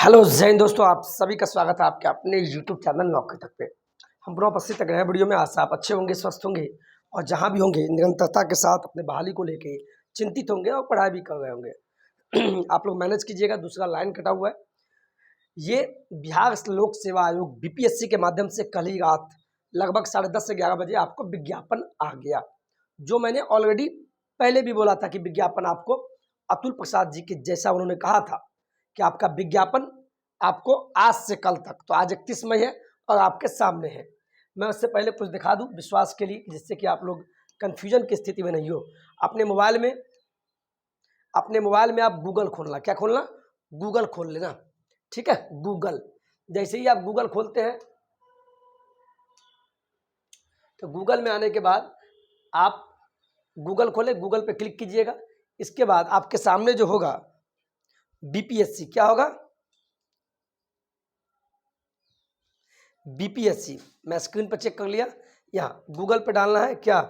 Hello जय हिंद दोस्तों, आप सभी का स्वागत है आपके अपने यूट्यूब चैनल नौकरी तक पे। हम पुनः उपस्थित तक रहे वीडियो में। आशा आप अच्छे होंगे, स्वस्थ होंगे और जहां भी होंगे निरंतरता के साथ अपने बहाली को लेके चिंतित होंगे और पढ़ाई भी कर रहे होंगे। आप लोग मैनेज कीजिएगा। दूसरा लाइन कटा हुआ है। ये बिहार लोक सेवा आयोग बीपीएससी के माध्यम से कल ही रात लगभग 10:30 से 11 बजे आपको विज्ञापन आ गया, जो मैंने ऑलरेडी पहले भी बोला था कि विज्ञापन आपको अतुल प्रसाद जी के जैसा उन्होंने कहा था कि आपका विज्ञापन आपको आज से कल तक, तो आज 31 मई है और आपके सामने है। मैं उससे पहले कुछ दिखा दूं विश्वास के लिए, जिससे कि आप लोग कन्फ्यूजन की स्थिति में नहीं हो। अपने मोबाइल में आप गूगल खोलना, क्या खोलना, गूगल खोल लेना, ठीक है। गूगल, जैसे ही आप गूगल खोलते हैं तो गूगल में आने के बाद आप गूगल खोले, गूगल पे क्लिक कीजिएगा। इसके बाद आपके सामने जो होगा बीपीएससी, क्या होगा, बीपीएससी। मैं स्क्रीन पर चेक कर लिया। यहाँ गूगल पे डालना है क्या,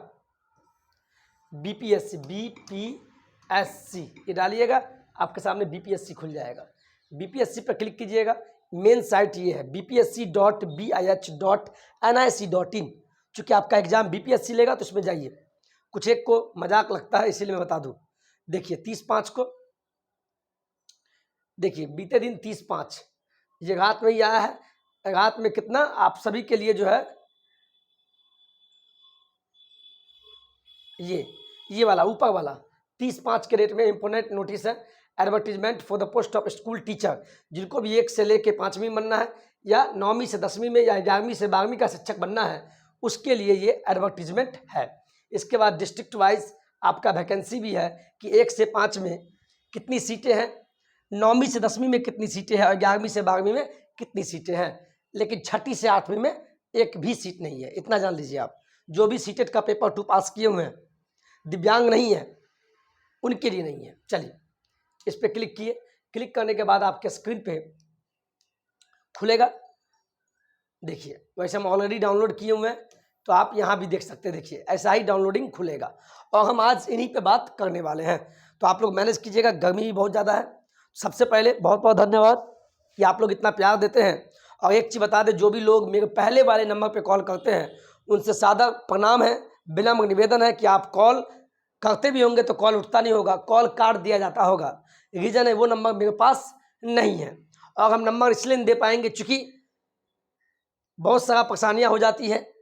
बीपीएससी, बीपीएससी ये डालिएगा, आपके सामने बीपीएससी खुल जाएगा। बीपीएससी पर क्लिक कीजिएगा। मेन साइट ये है bpsc.bih.nic.in। चूँकि आपका एग्जाम बीपीएससी लेगा तो इसमें जाइए। कुछ एक को मजाक लगता है इसीलिए मैं बता दूं। देखिए 30/5 को, देखिए बीते दिन 30/5 ये रात में ही आया है। रात में कितना आप सभी के लिए जो है ये वाला ऊपर वाला 30/5 के रेट में इंपोर्टेंट नोटिस है। Advertisement for the post of school teacher, जिनको भी 1 से लेके 5वीं बनना है या 9वीं से 10वीं में या 11वीं से 12वीं का शिक्षक बनना है, उसके लिए ये एडवर्टीजमेंट है। इसके बाद डिस्ट्रिक्ट वाइज आपका वैकेंसी भी है कि 1 से 5 में कितनी सीटें हैं, 9वीं से 10वीं में कितनी सीटें हैं और 11वीं से 12वीं में कितनी सीटें हैं। लेकिन 6ठी से 8वीं में एक भी सीट नहीं है, इतना जान लीजिए आप। जो भी सीटेट का पेपर 2 पास किए हुए हैं, दिव्यांग नहीं है, उनके लिए नहीं है। चलिए इस पर क्लिक किए। क्लिक करने के बाद आपके स्क्रीन पे खुलेगा। देखिए वैसे हम ऑलरेडी डाउनलोड किए हुए हैं, तो आप यहाँ भी देख सकते हैं। देखिए ऐसा ही डाउनलोडिंग खुलेगा और हम आज इन्हीं पे बात करने वाले हैं। तो आप लोग मैनेज कीजिएगा, गर्मी भी बहुत ज़्यादा है। सबसे पहले बहुत बहुत धन्यवाद कि आप लोग इतना प्यार देते हैं। और एक चीज़ बता दें, जो भी लोग मेरे पहले वाले नंबर पे कॉल करते हैं उनसे सादा प्रणाम है, विनम्र निवेदन है कि आप कॉल करते भी होंगे तो कॉल उठता नहीं होगा, कॉल काट दिया जाता होगा। रीज़न है वो नंबर मेरे पास नहीं है। और हम नंबर इसलिए नहीं दे पाएंगे चूँकि बहुत सारा परेशानियाँ हो जाती है।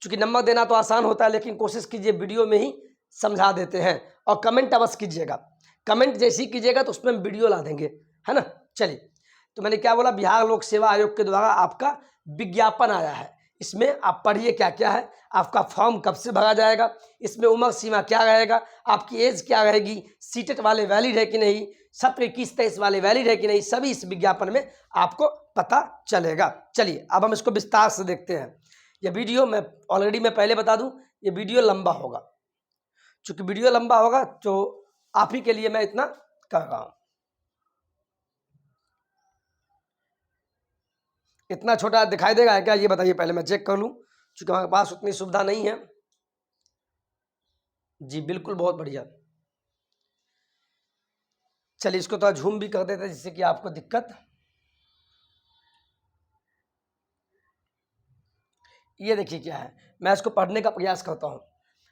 चूँकि नंबर देना तो आसान होता है, लेकिन कोशिश कीजिए वीडियो में ही समझा देते हैं। और कमेंट अवश्य कीजिएगा, कमेंट जैसे ही कीजिएगा तो उसमें हम वीडियो ला देंगे, है ना। चलिए, तो मैंने क्या बोला, बिहार लोक सेवा आयोग के द्वारा आपका विज्ञापन आया है। इसमें आप पढ़िए क्या क्या है, आपका फॉर्म कब से भरा जाएगा, इसमें उम्र सीमा क्या रहेगा, आपकी एज क्या रहेगी, सीटेट वाले वैलिड है कि नहीं, सत्र 21-23 वाले वैलिड है कि नहीं, सभी इस विज्ञापन में आपको पता चलेगा। चलिए अब हम इसको विस्तार से देखते हैं। ये वीडियो मैं पहले बता दूं, ये वीडियो लंबा होगा। चूंकि वीडियो लंबा होगा तो आप ही के लिए मैं इतना कर रहा हूं। इतना छोटा दिखाई देगा क्या, ये बताइए, पहले मैं चेक कर लूं, चूंकि हमारे पास उतनी सुविधा नहीं है। जी बिल्कुल, बहुत बढ़िया। चलिए इसको तो झूम भी कर देते हैं जिससे कि आपको दिक्कत। ये देखिए क्या है, मैं इसको पढ़ने का प्रयास करता हूं।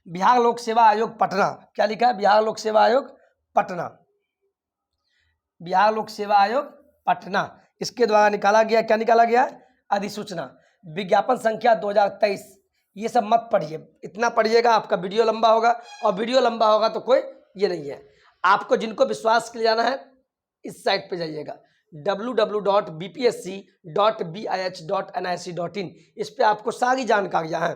बिहार लोक सेवा आयोग पटना, क्या लिखा है, बिहार लोक सेवा आयोग पटना, बिहार लोक सेवा आयोग पटना, इसके द्वारा निकाला गया, क्या निकाला गया, अधिसूचना विज्ञापन संख्या 2023। ये सब मत पढ़िए, इतना पढ़िएगा, आपका वीडियो लंबा होगा और वीडियो लंबा होगा तो कोई ये नहीं है। आपको जिनको विश्वास के लिए जाना है इस साइट पे जाइएगा, www.bpsc.bih.nic.in। इस पे आपको सारी जानकारियां हैं।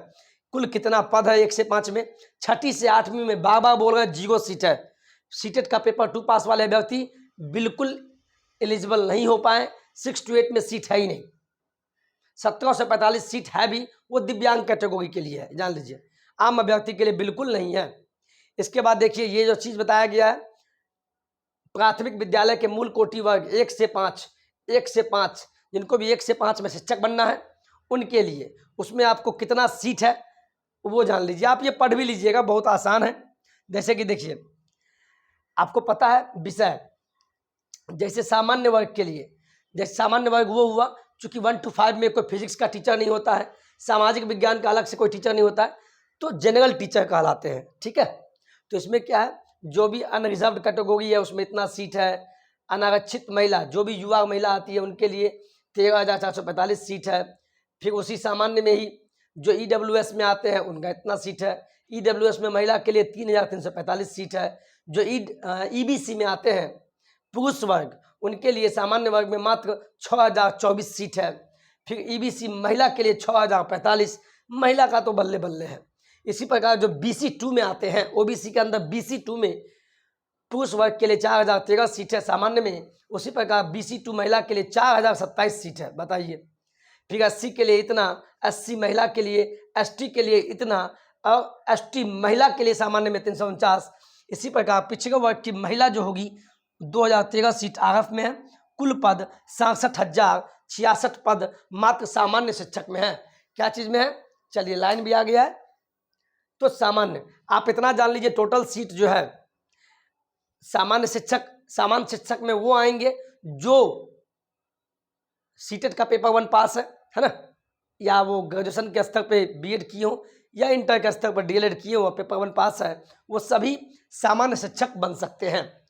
कुल कितना पद है 1 से 5 में, 6ठी से 8वीं में बार बार बोल रहे हैं 0 सीट है। सीटेट का पेपर 2 पास वाले अभ्यर्थी बिल्कुल एलिजिबल नहीं हो पाए। 6 to 8 में सीट है ही नहीं। 17 से 45 सीट है भी, वो दिव्यांग कैटेगरी के लिए है, जान लीजिए, आम अभ्यर्थी के लिए बिल्कुल नहीं है। इसके बाद देखिए ये जो चीज बताया गया है, प्राथमिक विद्यालय के मूल कोटि वर्ग 1 से 5, जिनको भी 1 से 5 में शिक्षक बनना है उनके लिए, उसमें आपको कितना सीट है वो जान लीजिए। आप ये पढ़ भी लीजिएगा, बहुत आसान है। जैसे कि देखिए, आपको पता है विषय जैसे सामान्य वर्ग के लिए, जैसे सामान्य वर्ग वो हुआ चूंकि 1 to 5 में कोई फिजिक्स का टीचर नहीं होता है, सामाजिक विज्ञान का अलग से कोई टीचर नहीं होता है, तो जनरल टीचर कहलाते हैं। ठीक है, तो इसमें क्या है, जो भी अनरिजर्व्ड कैटेगरी है उसमें इतना सीट है, अनारक्षित महिला जो भी युवा महिला आती है उनके लिए 13,445 सीट है। फिर उसी सामान्य में ही जो EWS में आते हैं उनका इतना सीट है, EWS में महिला के लिए 3,345 सीट है। जो EBC में आते हैं पुरुष वर्ग, उनके लिए सामान्य वर्ग में मात्र 6,024 सीट है। फिर EBC महिला के लिए 6,045, महिला का तो बल्ले बल्ले है। इसी प्रकार जो BC2 में आते हैं, OBC के अंदर BC2 में पुरुष वर्ग के लिए 4,013 सीट है सामान्य में, उसी प्रकार BC2 महिला के लिए 4,027 सीट है। बताइए, फिर 80 के लिए इतना, 80 महिला के लिए, ST के लिए इतना, और ST महिला के लिए सामान्य में 349। इसी प्रकार पिछड़े वर्ग की महिला जो होगी 2013 सीट RF में है। कुल पद 67,066 पद मात्र सामान्य शिक्षक में है। क्या चीज में है, चलिए लाइन भी आ गया है। तो सामान्य, आप इतना जान लीजिए, टोटल सीट जो है सामान्य शिक्षक में वो आएंगे जो सीटेट का पेपर 1 पास है ना, या वो ग्रेजुएशन के स्तर पे BEd किए हो या इंटर के स्तर पर DLEd किए हो, पेपर 1 पास है, वो सभी सामान्य शिक्षक बन सकते हैं।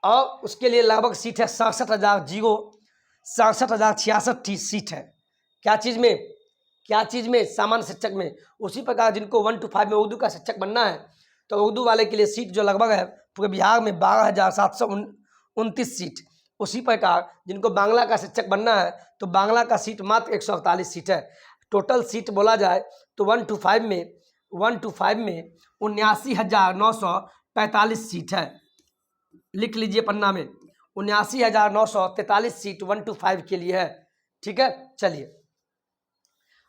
और उसके लिए लगभग सीट है 67,066 सीट है। क्या चीज़ में, सामान्य शिक्षक में। उसी प्रकार जिनको 1 to 5 में उर्दू का शिक्षक बनना है, तो उर्दू वाले के लिए सीट जो लगभग है पूरे बिहार में 12,729 सीट। उसी प्रकार जिनको बांग्ला का शिक्षक बनना है, तो बांग्ला का सीट मात्र 148 सीट है। टोटल सीट बोला जाए तो 1 to 5 में 79,945 सीट है। लिख लीजिए पन्ना में, 79,943 सीट 1 to 5 के लिए है। ठीक है, चलिए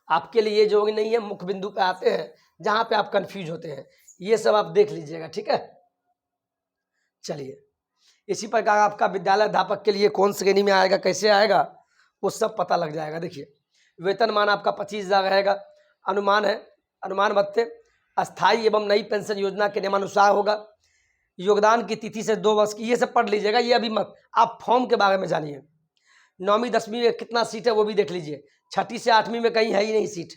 आपके लिए जो नहीं है, मुख्य बिंदु पे आते हैं जहां पे आप कंफ्यूज होते हैं, ये सब आप देख लीजिएगा। ठीक है, चलिए इसी प्रकार आपका विद्यालय अध्यापक के लिए कौन श्रेणी में आएगा, कैसे आएगा, वो सब पता लग जाएगा। देखिए, वेतनमान आपका 25,000 रहेगा। अनुमान भत्ते अस्थायी एवं नई पेंशन योजना के नियमानुसार होगा। योगदान की तिथि से 2 वर्ष की, ये सब पढ़ लीजिएगा, ये अभी मत, आप फॉर्म के बारे में जानिए। 9वीं 10वीं में कितना सीट है वो भी देख लीजिए, 6ठी से 8वीं में कहीं है ही नहीं सीट।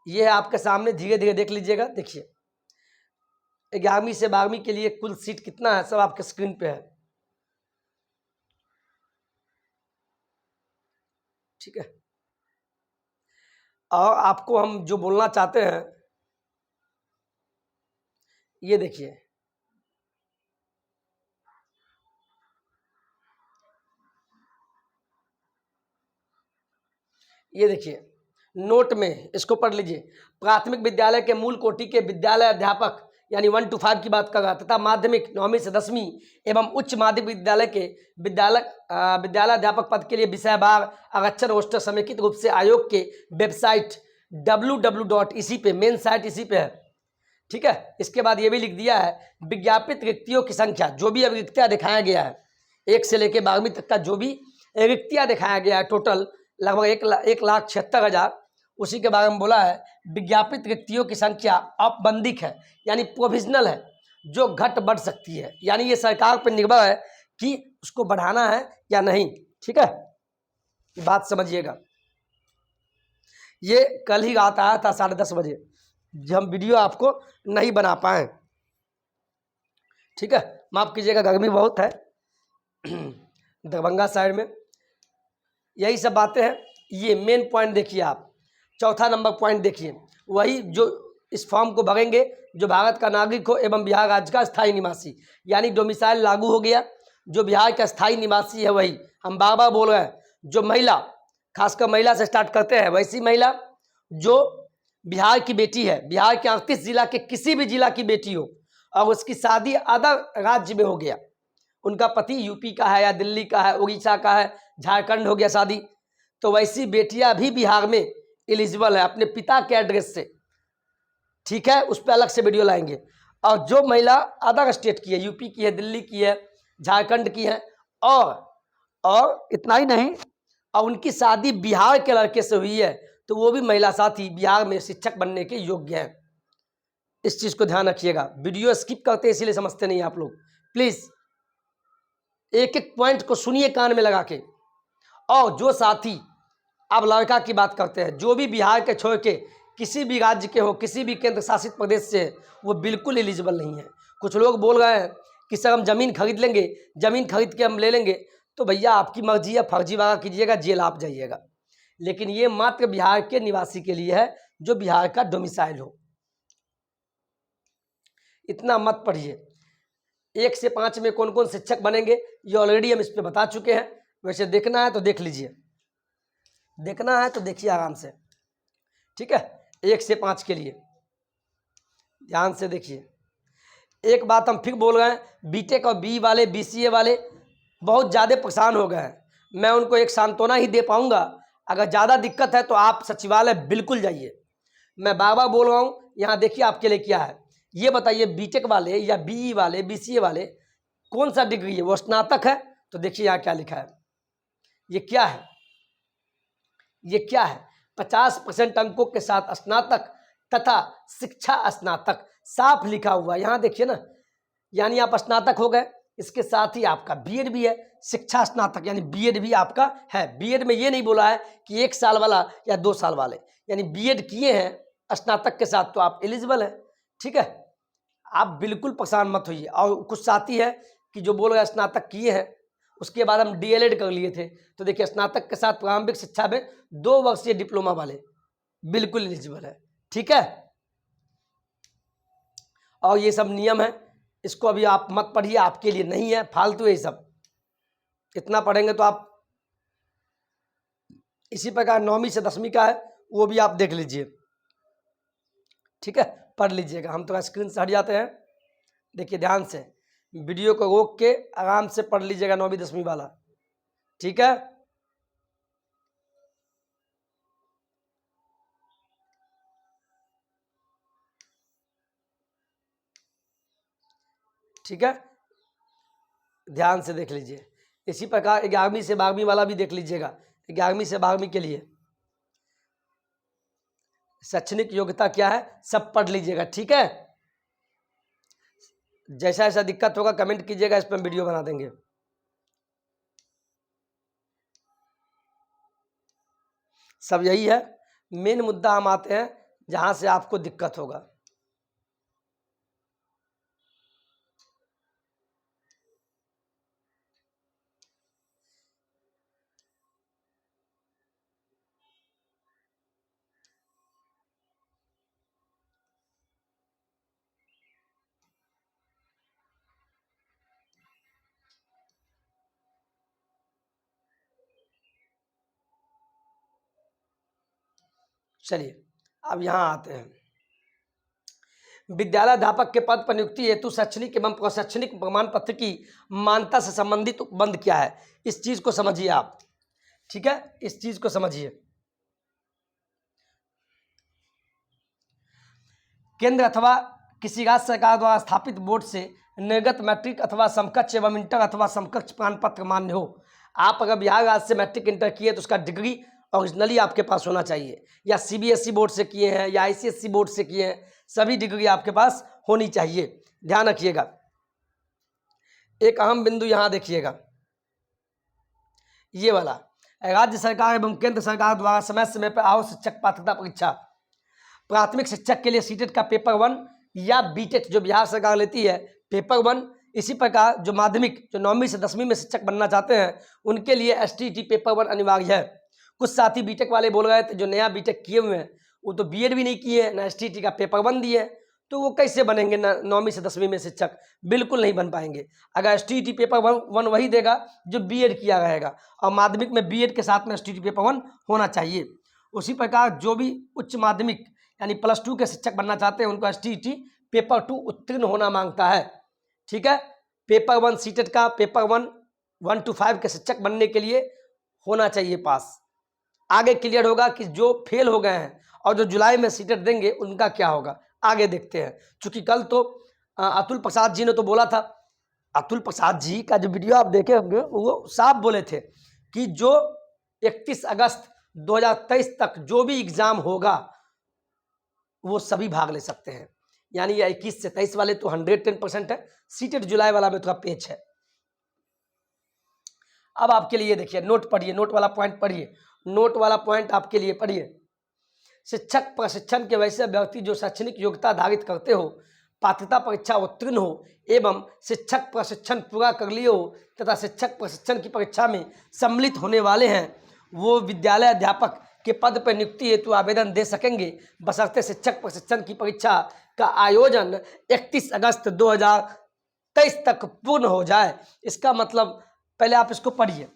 ये है आपके सामने, धीरे धीरे देख लीजिएगा। देखिए 11वीं से 12वीं के लिए कुल सीट कितना है, सब आपके स्क्रीन पे है। ठीक है, और आपको हम जो बोलना चाहते हैं, ये देखिए, ये देखिए नोट में इसको पढ़ लीजिए। प्राथमिक विद्यालय के मूल कोटि के विद्यालय अध्यापक यानी 1 to 5 की बात कर रहा, तथा माध्यमिक 9वीं से 10वीं एवं उच्च माध्यमिक विद्यालय के विद्यालय अध्यापक पद के लिए विषयवार आरक्षण रोस्टर समेकित रूप से आयोग के वेबसाइट www. पे, मेन साइट इसी पे है। ठीक है, इसके बाद ये भी लिख दिया है, विज्ञापित रिक्तियों की संख्या, जो भी अब रिक्तियाँ दिखाया गया है 1 से लेकर 12वीं तक का जो भी रिक्तियाँ दिखाया गया है, टोटल लगभग 1,76,000, उसी के बारे में बोला है। विज्ञापित रिक्तियों की संख्या औपबंधिक है, यानी प्रोविजनल है, जो घट बढ़ सकती है, यानी ये सरकार पर निर्भर है कि उसको बढ़ाना है या नहीं। ठीक है, बात समझिएगा। ये कल ही रात आया था 10:30 बजे, जब हम वीडियो आपको नहीं बना पाए। ठीक है, माफ़ कीजिएगा, गर्मी बहुत है दरभंगा साइड में। यही सब बातें हैं। ये मेन पॉइंट देखिए, आप चौथा नंबर पॉइंट देखिए, वही जो इस फॉर्म को भरेंगे जो भारत का नागरिक हो एवं बिहार राज्य का स्थायी निवासी, यानी डोमिसाइल लागू हो गया। जो बिहार का स्थायी निवासी है वही, हम बार बार बोल रहे हैं, जो महिला, खासकर महिला से स्टार्ट करते हैं, वैसी महिला जो बिहार की बेटी है, बिहार के 38 जिला के किसी भी जिला की बेटी हो और उसकी शादी अदर राज्य में हो गया, उनका पति यूपी का है या दिल्ली का है, उड़ीसा का है, झारखंड हो गया शादी, तो वैसी बेटियां भी बिहार में एलिजिबल है अपने पिता के एड्रेस से। ठीक है, उस पर अलग से वीडियो लाएंगे। और जो महिला अदर स्टेट की है, यूपी की है, दिल्ली की है, झारखंड की है, और इतना ही नहीं, और उनकी शादी बिहार के लड़के से हुई है, तो वो भी महिला साथी बिहार में शिक्षक बनने के योग्य हैं। इस चीज़ को ध्यान रखिएगा। वीडियो स्किप करते हैं इसीलिए समझते नहीं आप लोग, प्लीज़ एक एक पॉइंट को सुनिए कान में लगा के। और जो साथी, अब लड़का की बात करते हैं, जो भी बिहार के छोड़ के किसी भी राज्य के हो, किसी भी केंद्र शासित प्रदेश से है, वो बिल्कुल एलिजिबल नहीं है। कुछ लोग बोल रहे हैं कि सर हम ज़मीन खरीद लेंगे, ज़मीन खरीद के हम ले लेंगे, तो भैया आपकी मर्जी है, फर्जीवाड़ा कीजिएगा, जेल आप जाइएगा। लेकिन ये मात्र बिहार के निवासी के लिए है जो बिहार का डोमिसाइल हो। इतना मत पढ़िए। 1 से 5 में कौन कौन शिक्षक बनेंगे ये ऑलरेडी हम इस पर बता चुके हैं। वैसे देखना है तो देख लीजिए, देखना है तो देखिए आराम से, ठीक है। 1 से 5 के लिए ध्यान से देखिए। एक बात हम फिर बोल रहे हैं, बीटेक और बी वाले, बीसीए वाले बहुत ज़्यादा परेशान हो गए हैं। मैं उनको एक सांत्वना ही दे पाऊंगा, अगर ज़्यादा दिक्कत है तो आप सचिवालय बिल्कुल जाइए। मैं बार बार बोल रहा हूँ, यहाँ देखिए आपके लिए क्या है। ये बताइए बीटेक वाले या बीई वाले, बीसीए वाले कौन सा डिग्री है, वो स्नातक है? तो देखिए यहाँ क्या लिखा है, ये क्या है, ये क्या है, 50% अंकों के साथ स्नातक तथा शिक्षा स्नातक, साफ लिखा हुआ है यहाँ देखिए ना। यानी आप स्नातक हो गए, इसके साथ ही आपका बीएड भी है, शिक्षा स्नातक यानी बीएड भी आपका है। बीएड में ये नहीं बोला है कि 1 साल वाला या 2 साल वाले, यानी बीएड किए हैं स्नातक के साथ तो आप एलिजिबल हैं, ठीक है। आप बिल्कुल परेशान मत होइए। और कुछ साथी है कि जो बोल रहे हैं स्नातक किए हैं, उसके बाद हम डीएलएड कर लिए थे, तो देखिए स्नातक के साथ प्रारंभिक शिक्षा में 2 वर्षीय डिप्लोमा वाले बिल्कुल एलिजिबल है, ठीक है। और ये सब नियम है, इसको अभी आप मत पढ़िए, आपके लिए नहीं है, फालतू है ये सब। इतना पढ़ेंगे तो आप, इसी प्रकार 9वीं से 10वीं का है वो भी आप देख लीजिए, ठीक है, पढ़ लीजिएगा। हम थोड़ा स्क्रीन से हट जाते हैं, देखिए ध्यान से, वीडियो को रोक के आराम से पढ़ लीजिएगा 9वीं 10वीं वाला, ठीक है। ठीक है, ध्यान से देख लीजिए। इसी प्रकार 11वीं से 12वीं वाला भी देख लीजिएगा, 11वीं से 12वीं के लिए शैक्षणिक योग्यता क्या है सब पढ़ लीजिएगा, ठीक है। जैसा ऐसा दिक्कत होगा कमेंट कीजिएगा, इस पर वीडियो बना देंगे। सब यही है, मेन मुद्दा हम आते हैं जहां से आपको दिक्कत होगा। चलिए अब यहाँ आते हैं, विद्यालय अध्यापक के पद पर नियुक्ति हेतु शैक्षणिक एवं प्रशैक्षणिक प्रमाण पत्र की मान्यता से संबंधित उपबंध क्या है, इस चीज को समझिए आप, ठीक है, इस चीज को समझिए। केंद्र अथवा किसी राज्य सरकार द्वारा स्थापित बोर्ड से निर्गत मैट्रिक अथवा समकक्ष एवं इंटर अथवा समकक्ष प्रमाण पत्र मान्य हो। आप अगर बिहार राज्य से मैट्रिक इंटर किए तो उसका डिग्री ओरिजिनली आपके पास होना चाहिए, या सीबीएसई बोर्ड से किए हैं या आईसीएसई बोर्ड से किए हैं, सभी डिग्री आपके पास होनी चाहिए, ध्यान रखिएगा। एक अहम बिंदु यहाँ देखिएगा, ये वाला, राज्य सरकार एवं केंद्र सरकार द्वारा समय समय पर आओ शिक्षक पात्रता परीक्षा, प्राथमिक शिक्षक के लिए सीटेट का पेपर 1 या बीटेट जो बिहार सरकार लेती है पेपर 1। इसी प्रकार जो माध्यमिक, जो 9वीं से 10वीं में शिक्षक बनना चाहते हैं उनके लिए एसटीईटी पेपर 1 अनिवार्य है। कुछ साथी बीटेक वाले बोल रहे थे जो नया बीटेक किए हुए हैं वो तो बीएड भी नहीं किए, ना एसटीईटी का पेपर 1 दिए, तो वो कैसे बनेंगे 9वीं से 10वीं में शिक्षक, बिल्कुल नहीं बन पाएंगे। अगर एसटीईटी पेपर 1 वही देगा जो बीएड किया रहेगा, और माध्यमिक में बीएड के साथ में एसटीईटी पेपर 1 होना चाहिए। उसी प्रकार जो भी उच्च माध्यमिक यानी +2 के शिक्षक बनना चाहते हैं उनको एसटीईटी पेपर 2 उत्तीर्ण होना मांगता है, ठीक है। पेपर 1 सीटेट का पेपर 1 to 5 के शिक्षक बनने के लिए होना चाहिए पास। आगे क्लियर होगा कि जो फेल हो गए हैं और जो जुलाई में सीटेट देंगे उनका क्या होगा, आगे देखते हैं। चूंकि कल तो अतुल प्रसाद जी ने तो बोला था, अतुल प्रसाद जी का जो वीडियो आप देखे होंगे वो साफ बोले थे कि जो 31 अगस्त 2023 तक जो भी एग्जाम होगा वो सभी भाग ले सकते हैं। यानी ये 21 से 23 वाले तो 110% है, सीटेट जुलाई वाला में थोड़ा पेच है। अब आपके लिए देखिए, नोट पढ़िए, नोट वाला पॉइंट पढ़िए, नोट वाला पॉइंट आपके लिए पढ़िए। शिक्षक प्रशिक्षण के वैसे व्यक्ति जो शैक्षणिक योग्यता धारित करते हो, पात्रता परीक्षा उत्तीर्ण हो एवं शिक्षक प्रशिक्षण पूरा कर लिए हो तथा शिक्षक प्रशिक्षण की परीक्षा में सम्मिलित होने वाले हैं, वो विद्यालय अध्यापक के पद पर नियुक्ति हेतु आवेदन दे सकेंगे, बशर्ते शिक्षक प्रशिक्षण की परीक्षा का आयोजन 31 अगस्त 2023 तक पूर्ण हो जाए। इसका मतलब पहले आप इसको पढ़िए।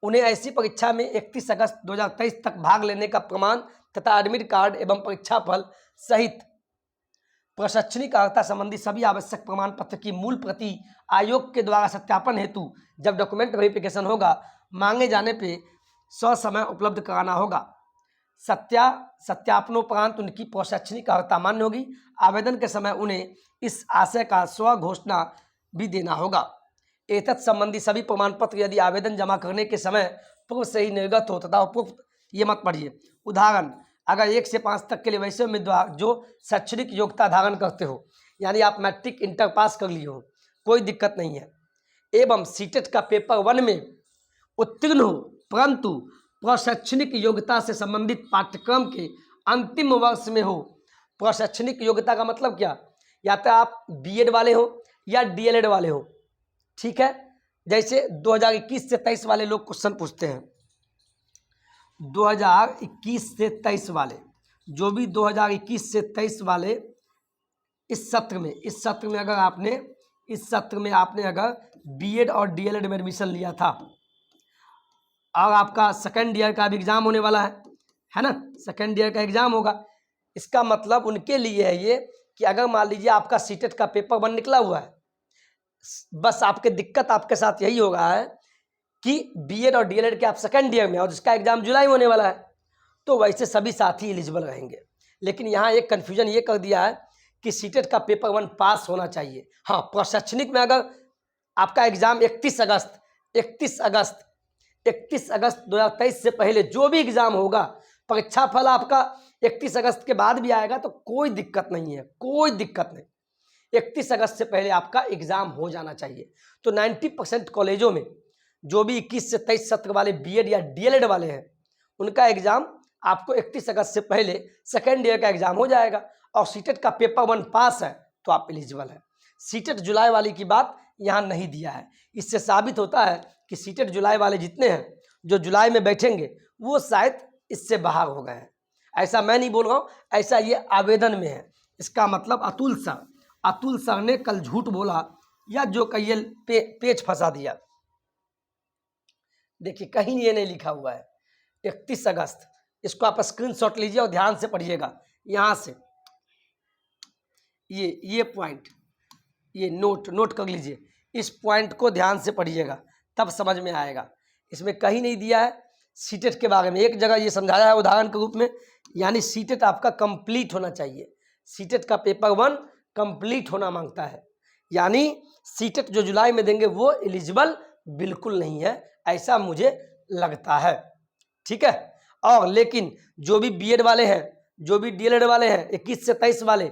उन्हें ऐसी परीक्षा में 31 अगस्त 2023 तक भाग लेने का प्रमाण तथा एडमिट कार्ड एवं परीक्षा फल सहित प्रशैक्षणिक अर्हता संबंधी सभी आवश्यक प्रमाण पत्र की मूल प्रति आयोग के द्वारा सत्यापन हेतु जब डॉक्यूमेंट वेरिफिकेशन होगा, मांगे जाने पे ससमय उपलब्ध कराना होगा। सत्यापनोपरांत उनकी प्रशैक्षणिक अर्हता मान्य होगी। आवेदन के समय उन्हें इस आशय का स्व घोषणा भी देना होगा। एतत् संबंधी सभी प्रमाण पत्र यदि आवेदन जमा करने के समय पूर्व से ही निर्गत हो तथा उपयुक्त, ये मत पढ़िए। उदाहरण, अगर 1 से 5 तक के लिए वैसे उम्मीदवार जो शैक्षणिक योग्यता धारण करते हो, यानी आप मैट्रिक इंटर पास कर लिए हो, कोई दिक्कत नहीं है, एवं सीटेट का पेपर 1 में उत्तीर्ण हो परंतु प्रशैक्षणिक योग्यता से संबंधित पाठ्यक्रम के अंतिम वर्ष में हो। प्रशैक्षणिक योग्यता का मतलब क्या, या तो आप बीएड वाले हो या डीएलएड वाले हो, ठीक है। जैसे 2021 से 23 वाले लोग क्वेश्चन पूछते हैं, 2021 से 23 वाले, जो भी 2021 से 23 वाले इस सत्र में अगर बीएड और डीएलएड में एडमिशन लिया था और आपका सेकेंड ईयर का भी एग्जाम होने वाला है ना, सेकेंड ईयर का एग्जाम होगा। इसका मतलब उनके लिए है ये कि अगर मान लीजिए आपका सीटेट का पेपर 1 निकला हुआ है, बस आपके दिक्कत आपके साथ यही होगा है कि बीएड और डीएलएड के आप सेकेंड ईयर में और जिसका एग्जाम जुलाई में होने वाला है, तो वैसे सभी साथी एलिजिबल रहेंगे। लेकिन यहाँ एक कन्फ्यूजन ये कर दिया है कि सीटेट का पेपर 1 पास होना चाहिए। हाँ, प्रशैक्षणिक में अगर आपका एग्जाम 31 अगस्त 2023 से पहले जो भी एग्जाम होगा, परीक्षा फल आपका 31 अगस्त के बाद भी आएगा तो कोई दिक्कत नहीं है, कोई दिक्कत नहीं। 31 अगस्त से पहले आपका एग्जाम हो जाना चाहिए। तो 90% कॉलेजों में जो भी 21 से 23 सत्र वाले बीएड या डीएलएड वाले हैं, उनका एग्जाम आपको 31 अगस्त से पहले सेकेंड ईयर का एग्जाम हो जाएगा और सीटेट का पेपर 1 पास है तो आप एलिजिबल है। सीटेट जुलाई वाली की बात यहाँ नहीं दिया है। इससे साबित होता है कि सीटेट जुलाई वाले जितने हैं जो जुलाई में बैठेंगे वो शायद इससे बाहर हो गए हैं। ऐसा मैं नहीं बोल रहा हूँ, ऐसा ये आवेदन में है। इसका मतलब अतुल सर ने कल झूठ बोला या जो कहिए पेच फंसा दिया। देखिए कहीं ये नहीं लिखा हुआ है 31 अगस्त। इसको आप स्क्रीनशॉट लीजिए और ध्यान से पढ़िएगा। यहाँ से ये पॉइंट, ये नोट कर लीजिए। इस पॉइंट को ध्यान से पढ़िएगा तब समझ में आएगा। इसमें कहीं नहीं दिया है सीटेट के बारे में। एक जगह ये समझाया है उदाहरण के रूप में, यानी सीटेट आपका कंप्लीट होना चाहिए। सीटेट का पेपर 1 कंप्लीट होना मांगता है, यानी सीटेट जो जुलाई में देंगे वो एलिजिबल बिल्कुल नहीं है, ऐसा मुझे लगता है, ठीक है। और लेकिन जो भी बीएड वाले हैं, जो भी डीएलएड वाले हैं, 21 से 23 वाले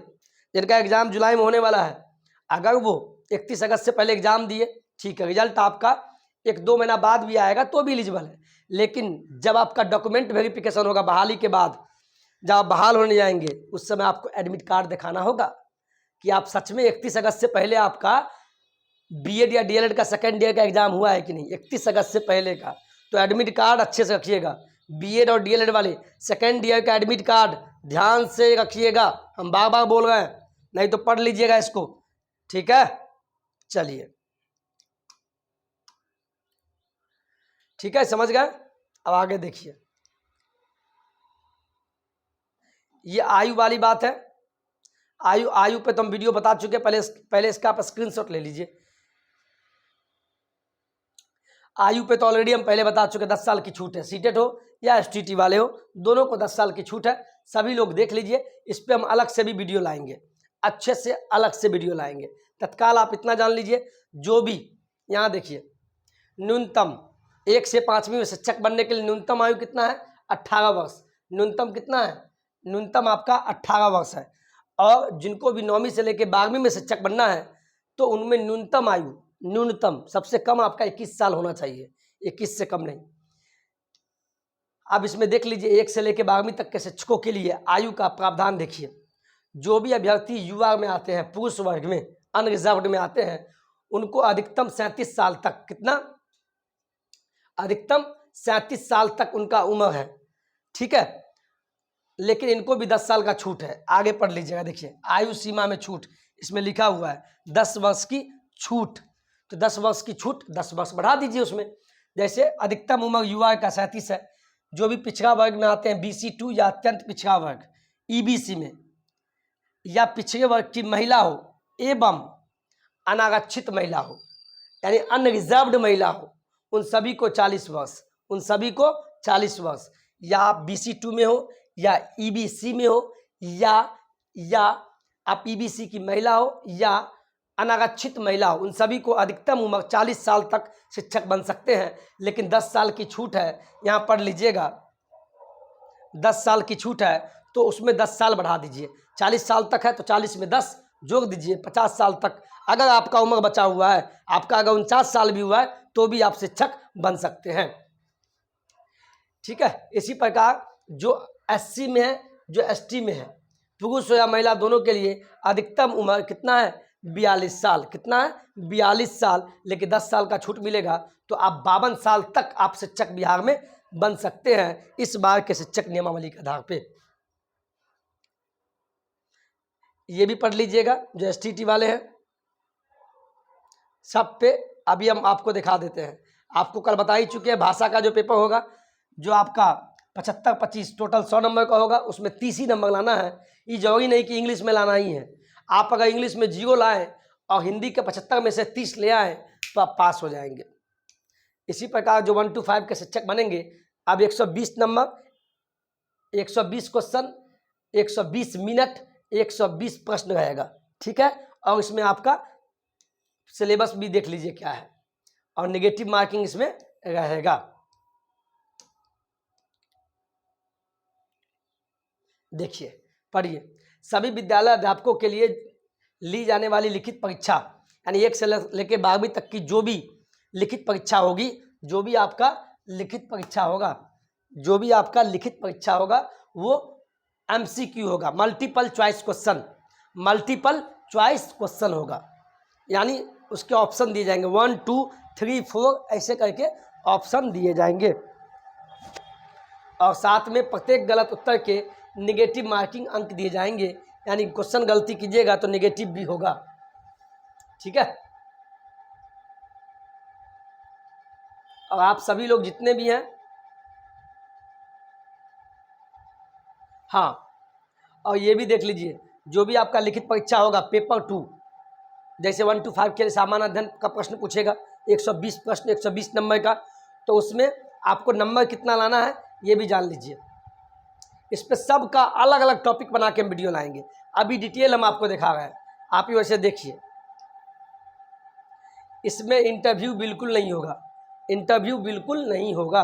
जिनका एग्जाम जुलाई में होने वाला है, अगर वो 31 अगस्त से पहले एग्जाम दिए, ठीक है, रिजल्ट आपका 1-2 महीना बाद भी आएगा तो भी एलिजिबल है। लेकिन जब आपका डॉक्यूमेंट वेरिफिकेशन होगा बहाली के बाद, जब आप बहाल होने जाएंगे, उस समय आपको एडमिट कार्ड दिखाना होगा कि आप सच में 31 अगस्त से पहले आपका बीएड या डीएलएड का सेकेंड ईयर का एग्जाम हुआ है कि नहीं, 31 अगस्त से पहले का। तो एडमिट कार्ड अच्छे से रखिएगा। बीएड और डीएलएड वाले सेकेंड ईयर का एडमिट कार्ड ध्यान से रखिएगा। हम बार बार बोल रहे हैं, नहीं तो पढ़ लीजिएगा इसको, ठीक है। चलिए, ठीक है, समझ गए। अब आगे देखिए, ये आयु वाली बात है। आयु पे तो हम वीडियो बता चुके, पहले इसका आप स्क्रीनशॉट ले लीजिए। आयु पे तो ऑलरेडी हम पहले बता चुके, 10 साल की छूट है। सीटेट हो या एसटीटी वाले हो, दोनों को 10 साल की छूट है। सभी लोग देख लीजिए। इस पे हम अलग से भी वीडियो लाएंगे, अच्छे से अलग से वीडियो लाएंगे। तत्काल आप इतना जान लीजिए, जो भी यहाँ देखिए, न्यूनतम 1 से 5वीं में शिक्षक बनने के लिए न्यूनतम आयु कितना है, 18 वर्ष। न्यूनतम कितना है, न्यूनतम आपका 18 वर्ष है। और जिनको भी 9वीं से लेकर 12वीं में शिक्षक बनना है, तो उनमें न्यूनतम आयु, न्यूनतम सबसे कम आपका 21 साल होना चाहिए। 21 से कम नहीं। अब इसमें देख लीजिए 1 से लेकर 12वीं तक के शिक्षकों के लिए आयु का प्रावधान देखिए। जो भी अभ्यर्थी युवा में आते हैं, पुरुष वर्ग में, अनरिजर्व्ड में आते हैं, उनको अधिकतम 37 साल तक, कितना, अधिकतम 37 साल तक उनका उम्र है, ठीक है। लेकिन इनको भी 10 साल का छूट है। आगे पढ़ लीजिएगा, देखिए आयु सीमा में छूट, इसमें लिखा हुआ है 10 वर्ष की छूट। तो 10 वर्ष की छूट, 10 वर्ष बढ़ा दीजिए उसमें। जैसे अधिकतम उम्र युवा का 37 है। जो भी पिछड़ा वर्ग में आते हैं, BC2 या अत्यंत पिछड़ा वर्ग, EBC में, या पिछड़े वर्ग की महिला हो एवं अनारक्षित महिला हो, यानी अनरिजर्व्ड महिला हो, उन सभी को 40 वर्ष, उन सभी को 40 वर्ष। या आप BC2 में हो या EBC में हो, या आप EBC की महिला हो या अनारक्षित महिला हो, उन सभी को अधिकतम उम्र 40 साल तक शिक्षक बन सकते हैं। लेकिन 10 साल की छूट है, यहाँ पढ़ लीजिएगा, 10 साल की छूट है, तो उसमें 10 साल बढ़ा दीजिए। 40 साल तक है तो 40 में 10 जोड़ दीजिए, 50 साल तक। अगर आपका उम्र बचा हुआ है, आपका अगर 49 साल भी हुआ है, तो भी आप शिक्षक बन सकते हैं, ठीक है। इसी प्रकार जो SC में है, जो ST में है, पुरुष हो या महिला, दोनों के लिए अधिकतम उम्र कितना है, 42 साल। कितना है, 42 साल। लेकिन 10 साल का छूट मिलेगा, तो आप 52 साल तक आप शिक्षक बिहार में बन सकते हैं, इस बार के शिक्षक नियमावली के आधार पे। ये भी पढ़ लीजिएगा जो STT वाले हैं, सब पे अभी हम आपको दिखा देते हैं। आपको कल बता ही चुके हैं, भाषा का जो पेपर होगा, जो आपका 75-25 टोटल 100 नंबर का होगा, उसमें 30 ही नंबर लाना है। ये जरूरी नहीं कि इंग्लिश में लाना ही है। आप अगर इंग्लिश में 0 लाएं और हिंदी के 75 में से 30 ले आएँ, तो आप पास हो जाएंगे। इसी प्रकार जो 1 to 5 के शिक्षक बनेंगे, अब 120 नंबर, 120 क्वेश्चन, 120 मिनट, 120 प्रश्न रहेगा, ठीक है। और इसमें आपका सिलेबस भी देख लीजिए क्या है, और नेगेटिव मार्किंग इसमें रहेगा। देखिए, पढ़िए। सभी विद्यालय अध्यापकों के लिए ली जाने वाली लिखित परीक्षा, यानी 1 से लेकर 12वीं तक की जो भी लिखित परीक्षा होगी, जो भी आपका लिखित परीक्षा होगा, जो भी आपका लिखित परीक्षा होगा, वो MCQ होगा, multiple choice question, multiple choice question होगा। यानी उसके ऑप्शन दिए जाएंगे, 1 2 3 4 ऐसे करके ऑप्शन दिए जाएंगे, और साथ में प्रत्येक गलत उत्तर के नेगेटिव मार्किंग अंक दिए जाएंगे। यानी क्वेश्चन गलती कीजिएगा तो नेगेटिव भी होगा, ठीक है। और आप सभी लोग जितने भी हैं, हाँ, और ये भी देख लीजिए, जो भी आपका लिखित परीक्षा होगा पेपर 2, जैसे 1 to 5 के लिए सामान्य अध्ययन का प्रश्न पूछेगा, 120 प्रश्न, 120 नंबर का, तो उसमें आपको नंबर कितना लाना है ये भी जान लीजिए। इस पर सब का अलग अलग टॉपिक बना के हम वीडियो लाएंगे। अभी डिटेल हम आपको दिखा रहे हैं, आप ही वैसे देखिए। इसमें इंटरव्यू बिल्कुल नहीं होगा, इंटरव्यू बिल्कुल नहीं होगा।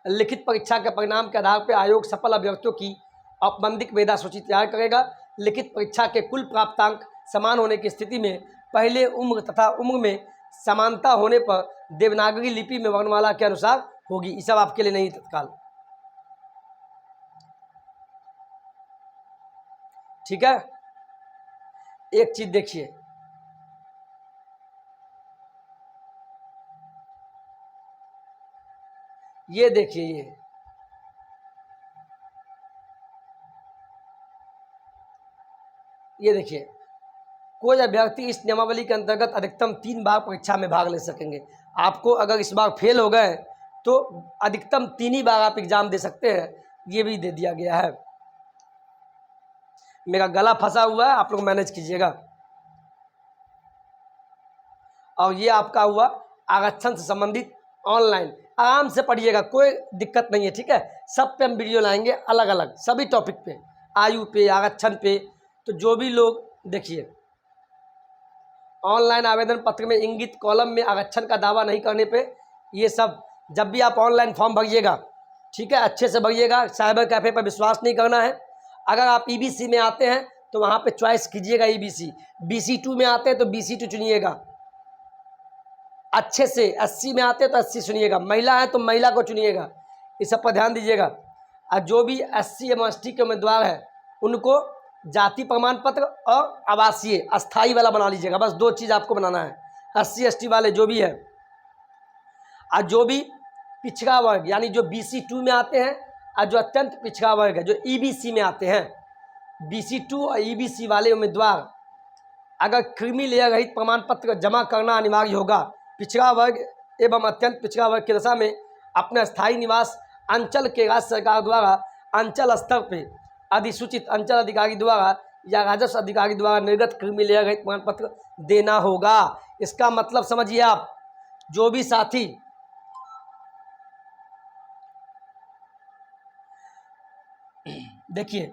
लिखित परीक्षा के परिणाम के आधार पर आयोग सफल अभ्यर्थियों की औपबंधिक मेधा सूची तैयार करेगा। लिखित परीक्षा के कुल प्राप्तांक समान होने की स्थिति में पहले उम्र तथा उम्र में समानता होने पर देवनागरी लिपि में वर्णमाला के अनुसार होगी। ये सब आपके लिए नहीं तत्काल, ठीक है। एक चीज देखिए, ये देखिए, ये देखिए, कोई अभ्यर्थी इस नियमावली के अंतर्गत अधिकतम 3 बार परीक्षा में भाग ले सकेंगे। आपको अगर इस बार फेल हो गए तो अधिकतम 3 ही बार आप एग्जाम दे सकते हैं, ये भी दे दिया गया है। मेरा गला फंसा हुआ है, आप लोग मैनेज कीजिएगा। और ये आपका हुआ आरक्षण से संबंधित ऑनलाइन, आराम से पढ़िएगा, कोई दिक्कत नहीं है, ठीक है। सब पे हम वीडियो लाएंगे अलग अलग, सभी टॉपिक पे, आयु पे, आरक्षण पे। तो जो भी लोग देखिए, ऑनलाइन आवेदन पत्र में इंगित कॉलम में आरक्षण का दावा नहीं करने पे, ये सब जब भी आप ऑनलाइन फॉर्म भरिएगा, ठीक है, अच्छे से भरिएगा, साइबर कैफ़े पर विश्वास नहीं करना है। अगर आप EBC में आते हैं तो वहाँ पे चॉइस कीजिएगा EBC, BC2 में आते हैं तो BC2 चुनिएगा। अच्छे से 80 में आते हैं तो 80 सुनिएगा, महिला है तो महिला को चुनिएगा, इस सब पर ध्यान दीजिएगा। और जो भी SC MST के उम्मीदवार है उनको जाति प्रमाण पत्र और आवासीय अस्थाई वाला बना लीजिएगा, बस 2 चीज़ आपको बनाना है। SC ST वाले जो भी है, और जो भी पिछड़ा वर्ग यानी जो BC2 में आते हैं और जो अत्यंत पिछड़ा वर्ग है जो EBC में आते हैं, BC2 और EBC वाले उम्मीदवार अगर क्रीमी लेयर रहित प्रमाण पत्र जमा करना अनिवार्य होगा। पिछड़ा वर्ग एवं अत्यंत पिछड़ा वर्ग की दशा में अपने स्थायी निवास अंचल के राज्य सरकार द्वारा अंचल स्तर पे अधिसूचित अंचल अधिकारी द्वारा या राजस्व अधिकारी द्वारा निर्गत क्रीमी लेयर रहित प्रमाण पत्र देना होगा। इसका मतलब समझिए आप, जो भी साथी देखिए,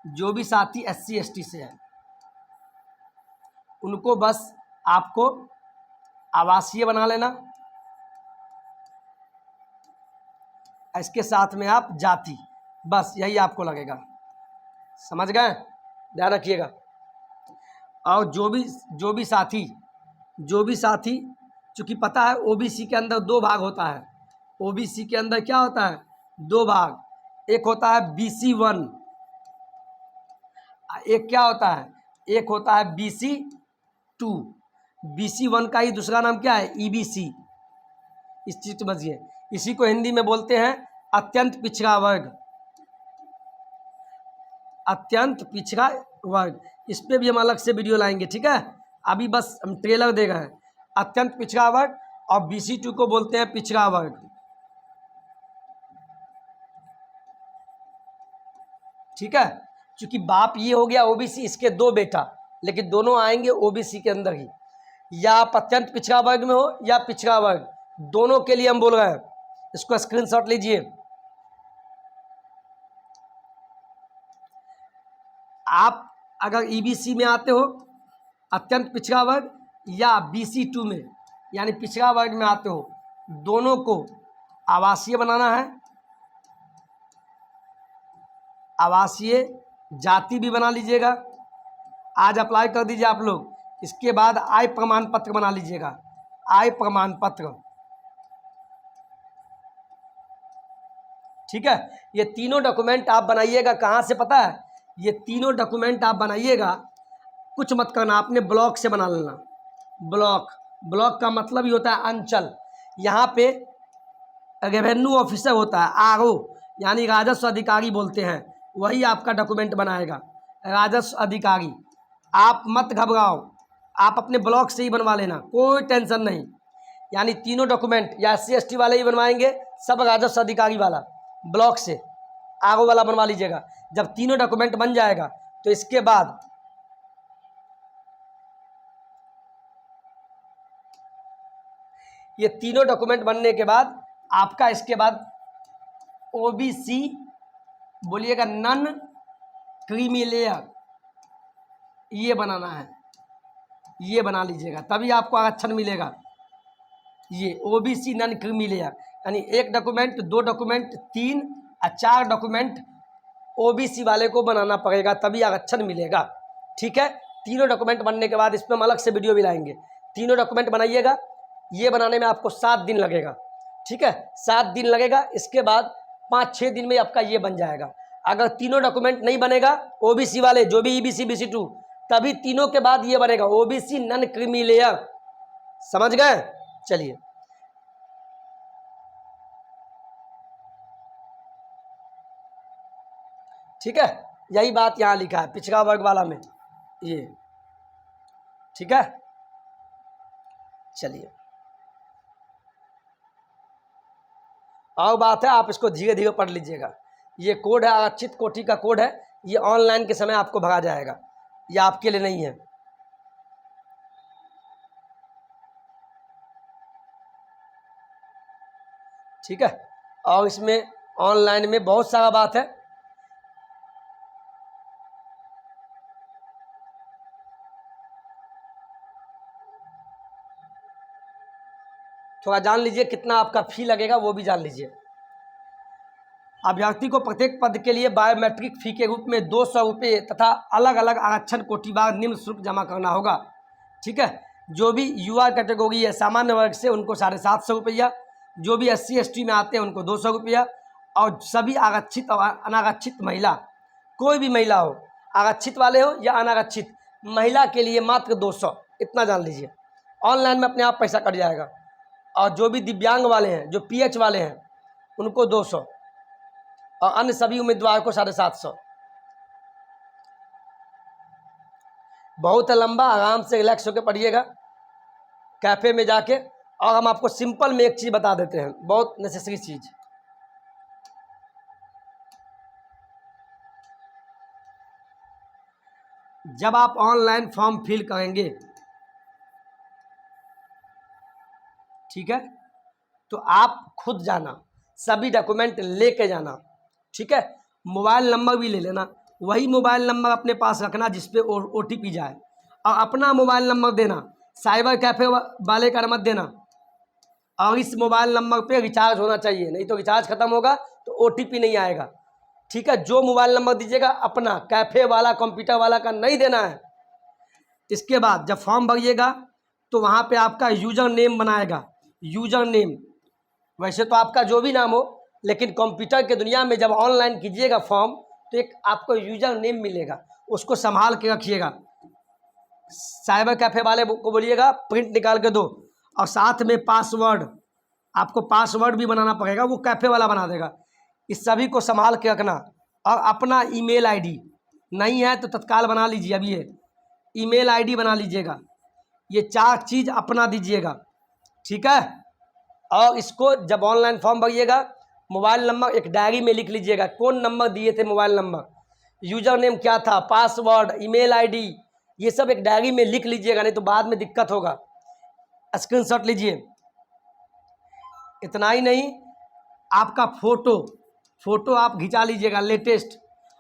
जो भी साथी SC ST से है उनको बस आपको आवासीय बना लेना, इसके साथ में आप जाति, बस यही आपको लगेगा। समझ गए, ध्यान रखिएगा। और जो भी साथी चूँकि पता है OBC के अंदर 2 भाग होता है। OBC के अंदर क्या होता है? 2 भाग, एक होता है BC1, एक क्या होता है? एक होता है BC2। BC1 का ही दूसरा नाम क्या है? EBC। इस चीज़ को समझिए, इसी को हिंदी में बोलते हैं अत्यंत पिछड़ा वर्ग। अत्यंत पिछड़ा वर्ग, इस पे भी हम अलग से वीडियो लाएंगे, ठीक है। अभी बस हम ट्रेलर दे रहे हैं। अत्यंत पिछड़ा वर्ग और BC2 को बोलते हैं पिछड़ा वर्ग, ठीक है। क्योंकि बाप ये हो गया OBC, इसके 2 बेटा, लेकिन दोनों आएंगे OBC के अंदर ही। या आप अत्यंत पिछड़ा वर्ग में हो या पिछड़ा वर्ग, दोनों के लिए हम बोल रहे हैं। इसको स्क्रीनशॉट लीजिए। आप अगर EBC में आते हो अत्यंत पिछड़ा वर्ग या BC2 में यानी पिछड़ा वर्ग में आते हो, दोनों को आवासीय बनाना है। आवासीय जाति भी बना लीजिएगा, आज अप्लाई कर दीजिए आप लोग। इसके बाद आय प्रमाण पत्र बना लीजिएगा, आय प्रमाण पत्र, ठीक है। ये तीनों डॉक्यूमेंट आप बनाइएगा, कहाँ से पता है? ये तीनों डॉक्यूमेंट आप बनाइएगा, कुछ मत करना, आपने ब्लॉक से बना लेना। ब्लॉक का मतलब ही होता है अंचल। यहाँ पे रेवेन्यू ऑफिसर होता है, RO यानी राजस्व अधिकारी बोलते हैं, वही आपका डॉक्यूमेंट बनाएगा, राजस्व अधिकारी। आप मत घबराओ, आप अपने ब्लॉक से ही बनवा लेना, कोई टेंशन नहीं। यानी तीनों डॉक्यूमेंट या SC ST वाले ही बनवाएंगे, सब राजस्व अधिकारी वाला ब्लॉक से RO वाला बनवा लीजिएगा। जब तीनों डॉक्यूमेंट बन जाएगा तो इसके बाद ये तीनों डॉक्यूमेंट बनने के बाद आपका इसके बाद OBC बोलिएगा नॉन क्रीमी लेयर, ये बनाना है, ये बना लीजिएगा, तभी आपको आरक्षण मिलेगा। ये OBC नॉन क्रीमी लेयर यानी 1 डॉक्यूमेंट, 2 डॉक्यूमेंट, 3 और 4 डॉक्यूमेंट OBC वाले को बनाना पड़ेगा, तभी आरक्षण मिलेगा, ठीक है। तीनों डॉक्यूमेंट बनने के बाद इस पर हम अलग से वीडियो भी लाएंगे। तीनों डॉक्यूमेंट बनाइएगा, ये बनाने में आपको 7 दिन लगेगा, ठीक है, 7 दिन लगेगा। इसके बाद 5-6 दिन में आपका ये बन जाएगा। अगर तीनों डॉक्यूमेंट नहीं बनेगा OBC वाले, जो भी EBC BC2, तभी तीनों के बाद ये बनेगा OBC नॉन क्रीमी लेयर। समझ गए? चलिए, ठीक है, यही बात यहाँ लिखा है पिछड़ा वर्ग वाला में, ये ठीक है। चलिए, और बात है, आप इसको धीरे धीरे पढ़ लीजिएगा। ये कोड है, आरक्षित कोटि का कोड है, ये ऑनलाइन के समय आपको भरा जाएगा, ये आपके लिए नहीं है। ठीक है, और इसमें ऑनलाइन में बहुत सारा बात है। थोड़ा जान लीजिए कितना आपका फी लगेगा, वो भी जान लीजिए। अभ्यर्थी को प्रत्येक पद के लिए बायोमेट्रिक फी के रूप में 200 रुपये तथा अलग अलग आरक्षण कोटिवार निम्न शुल्क जमा करना होगा। ठीक है, जो भी युवा कैटेगरी है सामान्य वर्ग से उनको 750 रुपया, जो भी SC ST में आते हैं उनको 200 रुपया, और सभी आरक्षित और अनारक्षित महिला, कोई भी महिला हो, आरक्षित वाले हो या अनारक्षित, महिला के लिए मात्र 200, इतना जान लीजिए। ऑनलाइन में अपने आप पैसा कट जाएगा। और जो भी दिव्यांग वाले हैं, जो PH वाले हैं, उनको 200, और अन्य सभी उम्मीदवार को 750। बहुत लंबा, आराम से रिलैक्स होकर पढ़िएगा कैफ़े में जाके। और हम आपको सिंपल में एक चीज़ बता देते हैं, बहुत नेसेसरी चीज़। जब आप ऑनलाइन फॉर्म फिल करेंगे, ठीक है, तो आप खुद जाना, सभी डॉक्यूमेंट लेके जाना, ठीक है। मोबाइल नंबर भी ले लेना, वही मोबाइल नंबर अपने पास रखना जिस पे OTP जाए, और अपना मोबाइल नंबर देना, साइबर कैफ़े वाले का मत देना। और इस मोबाइल नंबर पे रिचार्ज होना चाहिए, नहीं तो रिचार्ज ख़त्म होगा तो OTP नहीं आएगा, ठीक है। जो मोबाइल नंबर दीजिएगा अपना, कैफ़े वाला, कंप्यूटर वाला का नहीं देना है। इसके बाद जब फॉर्म भरिएगा तो वहाँ पे आपका यूज़र नेम बनाएगा, यूज़र नेम। वैसे तो आपका जो भी नाम हो, लेकिन कंप्यूटर के दुनिया में जब ऑनलाइन कीजिएगा फॉर्म, तो एक आपको यूज़र नेम मिलेगा, उसको संभाल के रखिएगा। साइबर कैफ़े वाले को बोलिएगा प्रिंट निकाल के दो, और साथ में पासवर्ड, आपको पासवर्ड भी बनाना पड़ेगा, वो कैफ़े वाला बना देगा। इस सभी को संभाल के रखना। और अपना ईमेल आईडी नहीं है तो तत्काल बना लीजिए, अभी ये ईमेल आईडी बना लीजिएगा। ये 4 चीज़ अपना दीजिएगा, ठीक है। और इसको जब ऑनलाइन फॉर्म भरिएगा, मोबाइल नंबर एक डायरी में लिख लीजिएगा, कौन नंबर दिए थे, मोबाइल नंबर, यूज़र नेम क्या था, पासवर्ड, ईमेल आईडी, ये सब एक डायरी में लिख लीजिएगा, नहीं तो बाद में दिक्कत होगा। स्क्रीनशॉट लीजिए। इतना ही नहीं, आपका फ़ोटो आप खिंचा लीजिएगा लेटेस्ट,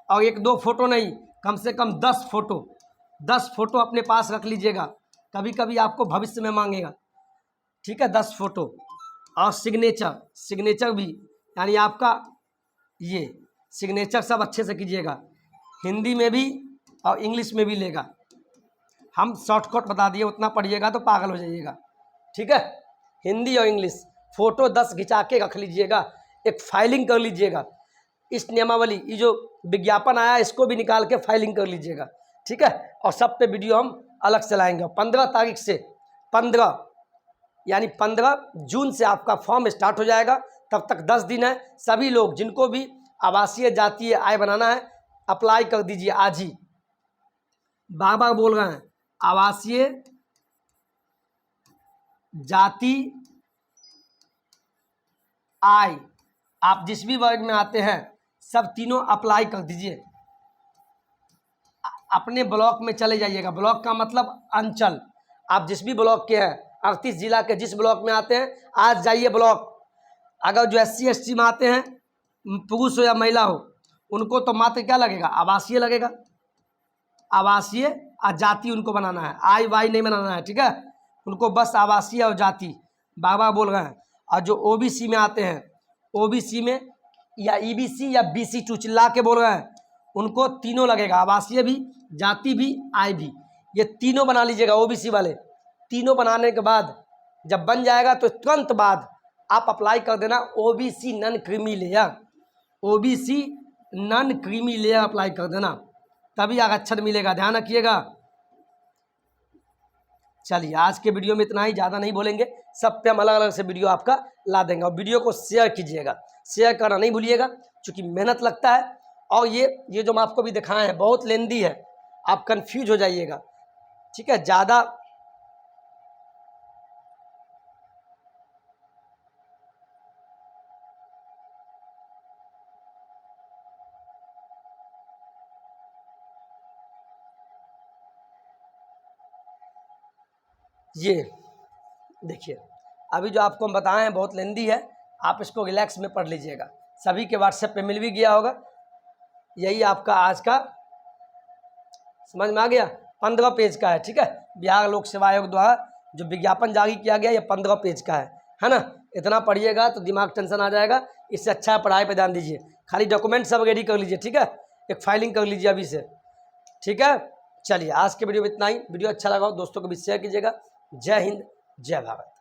और 1-2 फ़ोटो नहीं, कम से कम 10 फ़ोटो अपने पास रख लीजिएगा, कभी कभी आपको भविष्य में मांगेगा, ठीक है। 10 फ़ोटो। और सिग्नेचर भी, यानी आपका ये सिग्नेचर सब अच्छे से कीजिएगा, हिंदी में भी और इंग्लिश में भी लेगा। हम शॉर्टकट बता दिए, उतना पढ़िएगा तो पागल हो जाइएगा, ठीक है। हिंदी और इंग्लिश फ़ोटो 10 खिंचा के रख लीजिएगा, एक फाइलिंग कर लीजिएगा। इस नियमावली, ये जो विज्ञापन आया इसको भी निकाल के फाइलिंग कर लीजिएगा, ठीक है। और सब पे वीडियो हम अलग से लाएंगे। 15 तारीख से 15 जून से आपका फॉर्म स्टार्ट हो जाएगा, तब तक 10 दिन है। सभी लोग जिनको भी आवासीय जातीय आय बनाना है, अप्लाई कर दीजिए आज ही। बार बार बोल रहे हैं, आवासीय जाति आय, आप जिस भी वर्ग में आते हैं सब तीनों अप्लाई कर दीजिए। अपने ब्लॉक में चले जाइएगा, ब्लॉक का मतलब अंचल, आप जिस भी ब्लॉक के हैं, 38 जिला के जिस ब्लॉक में आते हैं, आज जाइए ब्लॉक। अगर जो SC ST में आते हैं, पुरुष हो या महिला हो, उनको तो मात्र क्या लगेगा, आवासीय लगेगा, आवासीय और जाति उनको बनाना है, आय वाई नहीं बनाना है, ठीक है। उनको बस आवासीय और जाति बार बार बोल रहे हैं। और जो OBC में आते हैं, OBC में या EBC या BC2 चिल्ला के बोल रहे हैं, उनको तीनों लगेगा, आवासीय भी, जाति भी, आय भी, ये तीनों बना लीजिएगा। OBC वाले तीनों बनाने के बाद जब बन जाएगा तो तुरंत बाद आप अप्लाई कर देना OBC non creamy layer, OBC non creamy layer apply कर देना, तभी आरक्षण मिलेगा, ध्यान रखिएगा। चलिए आज के वीडियो में इतना ही, ज़्यादा नहीं बोलेंगे, सब पे हम अलग अलग से वीडियो आपका ला देंगे। और वीडियो को शेयर कीजिएगा, शेयर करना नहीं भूलिएगा, क्योंकि मेहनत लगता है। और ये जो हम आपको भी दिखाए हैं बहुत लेंदी है, आप कंफ्यूज हो जाइएगा, ठीक है। ज़्यादा ये देखिए, अभी जो आपको हम बताए हैं बहुत लेंदी है, आप इसको रिलैक्स में पढ़ लीजिएगा। सभी के व्हाट्सएप पे मिल भी गया होगा। यही आपका आज का समझ में आ गया, 15 पेज का है, ठीक है। बिहार लोक सेवा आयोग द्वारा जो विज्ञापन जारी किया गया, ये 15 पेज का है ना। इतना पढ़िएगा तो दिमाग टेंशन आ जाएगा, इससे अच्छा है पढ़ाई पे ध्यान दीजिए। खाली डॉक्यूमेंट सब रेडी कर लीजिए, ठीक है, एक फाइलिंग कर लीजिए अभी से, ठीक है। चलिए आज के वीडियो में इतना ही। वीडियो अच्छा लगा हो दोस्तों को भी शेयर कीजिएगा, जय हिंद, जय भारत।